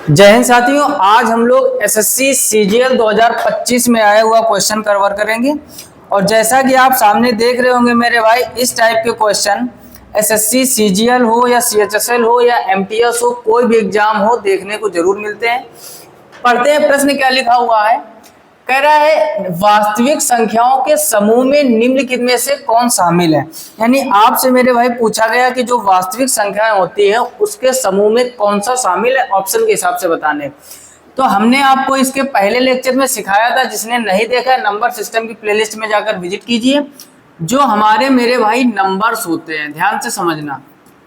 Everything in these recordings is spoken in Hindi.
जय हिंद साथियों, आज हम लोग एसएससी सीजीएल 2025 में आया हुआ क्वेश्चन कवर करेंगे। और जैसा कि आप सामने देख रहे होंगे मेरे भाई, इस टाइप के क्वेश्चन एसएससी सीजीएल हो या सीएचएसएल हो या एमटीएस हो, कोई भी एग्जाम हो, देखने को जरूर मिलते हैं। पढ़ते हैं प्रश्न क्या लिखा हुआ है। कह रहा है वास्तविक संख्याओं के समूह में निम्नलिखित में से कौन शामिल है। यानी आपसे मेरे भाई पूछा गया कि जो वास्तविक संख्याएं होती है उसके समूह में कौन सा शामिल है, ऑप्शन के हिसाब से बताने। तो हमने आपको इसके पहले लेक्चर में सिखाया था, जिसने नहीं देखा है नंबर सिस्टम की प्लेलिस्ट में जाकर विजिट कीजिए। जो हमारे मेरे भाई नंबर्स होते हैं, ध्यान से समझना,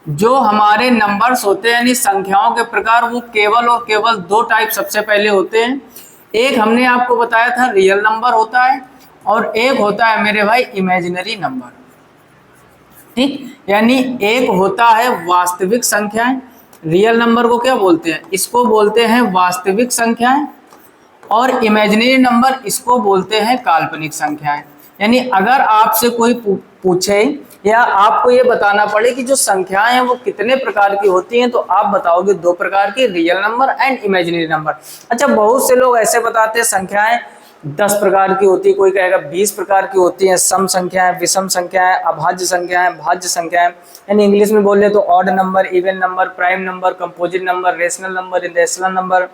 जो हमारे नंबर्स होते हैं यानी संख्याओं के प्रकार, वो केवल और केवल दो टाइप सबसे पहले होते हैं। एक हमने आपको बताया था रियल नंबर होता है, और एक होता है मेरे भाई इमेजिनरी नंबर। ठीक, यानी एक होता है वास्तविक संख्याएं, रियल नंबर को क्या बोलते हैं, इसको बोलते हैं वास्तविक संख्याएं, और इमेजिनरी नंबर इसको बोलते हैं काल्पनिक संख्याएं। यानी अगर आपसे कोई पूछे या आपको ये बताना पड़े कि जो संख्याएं हैं वो कितने प्रकार की होती हैं, तो आप बताओगे दो प्रकार की, real number and imaginary number. अच्छा, बहुत से लोग ऐसे बताते हैं संख्याएं 10 प्रकार की होती है, कोई कहेगा 20 प्रकार की होती हैं, सम संख्याएं, विषम संख्याएं, अभाज्य संख्याएं, भाज्य संख्याएं। यानी इंग्लिश में बोले तो odd number, even number, prime number, composite number, rational number, irrational number,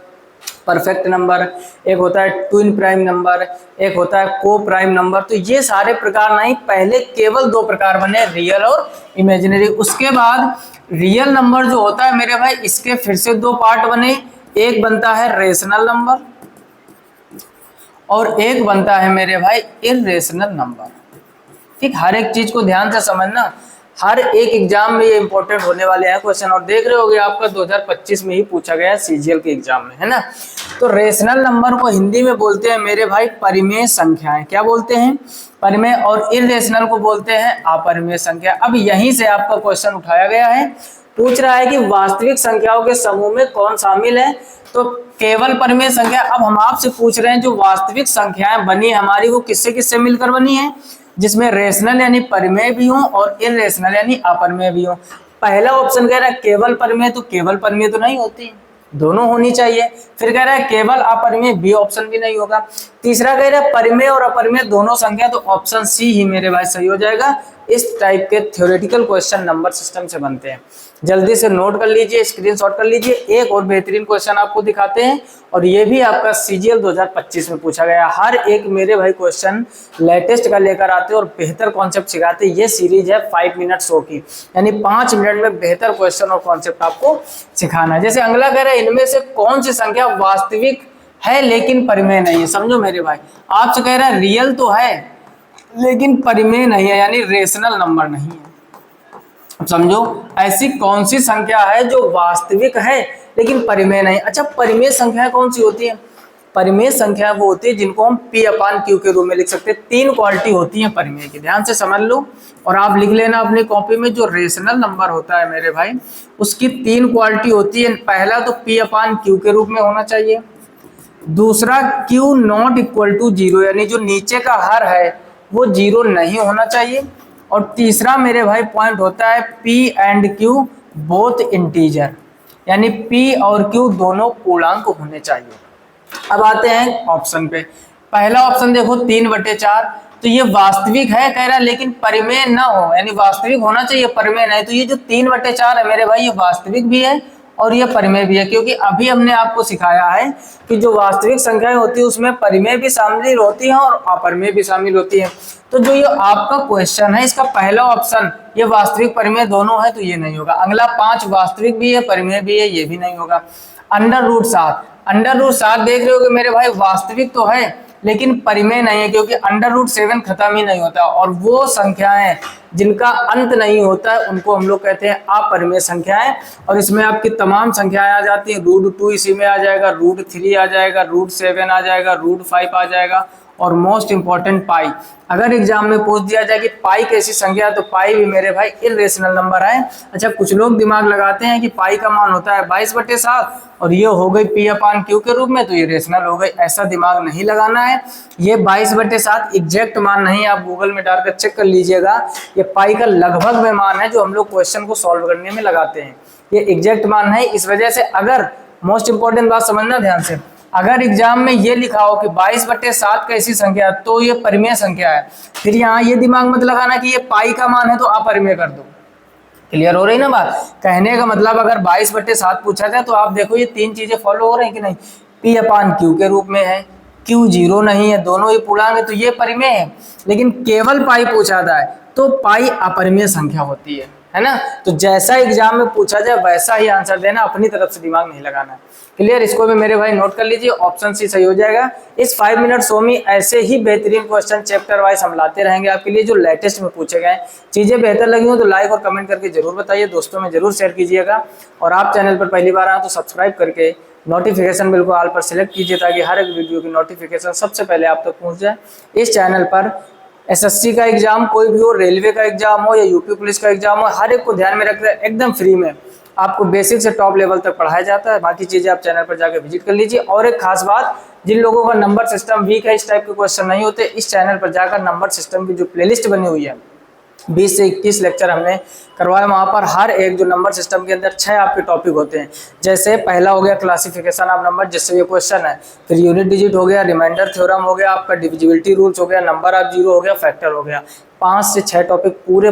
perfect number, एक होता है ट्विन प्राइम नंबर, एक होता है को प्राइम नंबर। तो ये सारे प्रकार नहीं, पहले केवल दो प्रकार बने, रियल और इमेजिनरी। उसके बाद रियल नंबर जो होता है मेरे भाई, इसके फिर से दो पार्ट बने, एक बनता है रेशनल नंबर और एक बनता है मेरे भाई इरेशनल नंबर। ठीक, हर एक चीज को ध्यान से समझना, हर एक एग्जाम में ये इंपॉर्टेंट होने वाले हैं क्वेश्चन। और देख रहे होगे आपका 2025 में ही पूछा गया है सीजीएल के एग्जाम में, है ना। तो रेशनल नंबर को हिंदी में बोलते हैं मेरे भाई परिमेय संख्याएं। क्या बोलते हैं? परिमेय। और इरेशनल को बोलते हैं अपरिमेय संख्या। अब यहीं से आपका क्वेश्चन उठाया गया है, पूछ रहा है कि वास्तविक संख्याओं के समूह में कौन शामिल है, तो केवल परिमेय संख्या। अब हम आपसे पूछ रहे हैं जो वास्तविक संख्याएं बनी हमारी, वो किससे किससे मिलकर बनी है, जिसमें रेशनल यानी परिमेय भी हो और इरेशनल यानी अपरिमेय भी हो। पहला ऑप्शन कह रहा है केवल परिमेय, तो केवल परिमेय तो नहीं होती, दोनों होनी चाहिए। फिर कह रहा है केवल अपरिमेय, बी ऑप्शन भी नहीं होगा। तीसरा कह रहा है परिमेय और अपरिमेय दोनों संख्या, तो ऑप्शन सी ही मेरे भाई सही हो जाएगा। इस टाइप के थ्योरेटिकल क्वेश्चन नंबर सिस्टम से बनते हैं। जल्दी से नोट कर लीजिए, स्क्रीनशॉट कर लीजिए। एक और बेहतरीन क्वेश्चन आपको दिखाते हैं, और ये भी आपका सीजीएल 2025 में पूछा गया। हर एक मेरे भाई क्वेश्चन लेटेस्ट का लेकर आते हैं और बेहतर कॉन्सेप्ट सिखाते हैं। ये सीरीज है 5 मिनट शो की, यानी 5 मिनट में बेहतर क्वेश्चन और कॉन्सेप्ट आपको सिखाना है। जैसे अगला कह रहा है इनमें से कौन सी संख्या वास्तविक है लेकिन परिमेय नहीं है। समझो मेरे भाई, आपसे कह रहा है रियल तो है लेकिन परिमेय नहीं है, यानी रेशनल नंबर नहीं है। समझो ऐसी कौन सी संख्या है जो वास्तविक है लेकिन परिमेय नहीं। अच्छा, परिमेय संख्या कौन सी होती है? परिमेय संख्या वो होती है जिनको हम P/Q के रूप में लिख सकते हैं। 3 क्वालिटी होती है परिमेय की, ध्यान से समझ लो और आप लिख लेना अपनी कॉपी में। जो रेशनल नंबर होता है मेरे भाई, उसकी 3 क्वालिटी होती है। पहला तो P/Q के रूप में होना चाहिए, दूसरा Q नॉट इक्वल टू 0, यानी जो नीचे का हर है वो 0 नहीं होना चाहिए, और तीसरा मेरे भाई पॉइंट होता है P and Q both integer, यानी P और Q दोनों पूर्णांक होने चाहिए। अब आते हैं ऑप्शन पे। पहला ऑप्शन देखो 3/4, तो ये वास्तविक है कह रहा है लेकिन परिमेय ना हो, यानी वास्तविक होना चाहिए परिमेय नहीं। तो ये जो 3/4 है मेरे भाई, ये वास्तविक भी है और ये परिमेय भी है, क्योंकि अभी हमने आपको सिखाया है कि जो वास्तविक संख्याएं होती है उसमें परिमेय भी शामिल होती हैं और अपरिमेय भी शामिल होती है। तो जो ये आपका क्वेश्चन है, इसका पहला ऑप्शन ये वास्तविक परिमेय दोनों है, तो ये नहीं होगा। अगला 5 वास्तविक भी है परिमेय भी है, ये भी नहीं होगा। √7, √7 देख रहे हो कि मेरे भाई वास्तविक तो है लेकिन परिमेय नहीं है, क्योंकि √7 खत्म ही नहीं होता, और वो संख्याएं जिनका अंत नहीं होता है उनको हम लोग कहते हैं अपरिमेय संख्याएं। और इसमें आपकी तमाम संख्याएं आ जाती हैं। √2 इसी में आ जाएगा, √3 आ जाएगा, √7 आ जाएगा, √5 आ जाएगा, और मोस्ट इंपॉर्टेंट पाई। अगर एग्जाम में पूछ दिया जाए कि पाई कैसी संख्या, तो पाई भी मेरे भाई इरेशनल नंबर है। अच्छा, कुछ लोग दिमाग लगाते हैं कि पाई का मान होता है 22/7 और ये हो गई P/Q के रूप में, तो ये रेशनल हो गई। ऐसा दिमाग नहीं लगाना है। ये 22/7 एग्जैक्ट मान नहीं, आप गूगल में डालकर चेक कर लीजिएगा। ये पाई का लगभग में मान है जो हम लोग क्वेश्चन को सॉल्व करने में लगाते हैं, ये एग्जैक्ट मान है। इस वजह से अगर मोस्ट इंपॉर्टेंट बात समझना ध्यान से, अगर एग्जाम में ये लिखा हो कि 22/7 कैसी संख्या है तो ये परिमेय संख्या है, फिर यहाँ ये दिमाग मत लगाना कि ये पाई का मान है तो अपरिमेय कर दो। क्लियर हो रही ना बात? कहने का मतलब अगर 22/7 पूछा जाए तो आप देखो ये 3 चीजें फॉलो हो रही हैं कि नहीं, P/Q के रूप में है, Q 0 नहीं है, दोनों ही पूर्णांक है तो ये परिमेय है। लेकिन केवल पाई पूछा जाए तो पाई अपरिमेय संख्या होती है ना? तो जैसा एग्जाम में पूछा जाए वैसा ही आंसर देना, अपनी तरफ से दिमाग नहीं लगाना है। क्लियर? इसको भी मेरे भाई नोट कर लीजिए, ऑप्शन सी सही हो जाएगा। इस 5 मिनट शो में ऐसे ही बेहतरीन क्वेश्चन चैप्टर वाइज हम लाते रहेंगे आपके लिए, जो लेटेस्ट में पूछे गए। चीजें बेहतर लगी हो तो लाइक और कमेंट करके जरूर बताइए, दोस्तों में जरूर शेयर कीजिएगा, और आप चैनल पर पहली बार आए तो सब्सक्राइब करके नोटिफिकेशन बिल को ऑल पर सिलेक्ट कीजिए, ताकि हर एक वीडियो की नोटिफिकेशन सबसे पहले आप तक पहुंच जाए। इस चैनल पर एसएससी का एग्जाम कोई भी हो, रेलवे का एग्जाम हो या यूपी पुलिस का एग्जाम हो, हर एक को ध्यान में रखकर एकदम फ्री में आपको बेसिक से टॉप लेवल तक पढ़ाया जाता है। बाकी चीजें आप चैनल पर जाकर विजिट कर लीजिए। और एक खास बात, जिन लोगों का नंबर सिस्टम वीक है, इस टाइप के क्वेश्चन नहीं होते, इस चैनल पर जाकर नंबर सिस्टम की जो प्लेलिस्ट बनी हुई है 20 से 21 लेक्चर हमने करवाए, वहाँ पर हर एक जो नंबर सिस्टम के अंदर 6 आपके टॉपिक होते हैं। जैसे पहला हो गया क्लासिफिकेशन ऑफ नंबर, जिससे ये क्वेश्चन है, फिर यूनिट डिजिट हो गया, रिमाइंडर थ्योरम हो गया, आपका डिविजिबिलिटी रूल्स हो गया, नंबर ऑफ जीरो हो गया, फैक्टर हो गया। 5 से 6 टॉपिक पूरे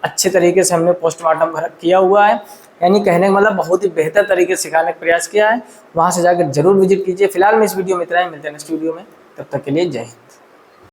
अच्छे तरीके से हमने पोस्टमार्टम किया हुआ है, यानी कहने का मतलब बहुत ही बेहतर तरीके से सिखाने का प्रयास किया है। वहाँ से जाकर जरूर विजिट कीजिए। फिलहाल मैं इस वीडियो में इतना ही, मिलते हैं नेक्स्ट वीडियो में, तब तक के लिए जय हिंद।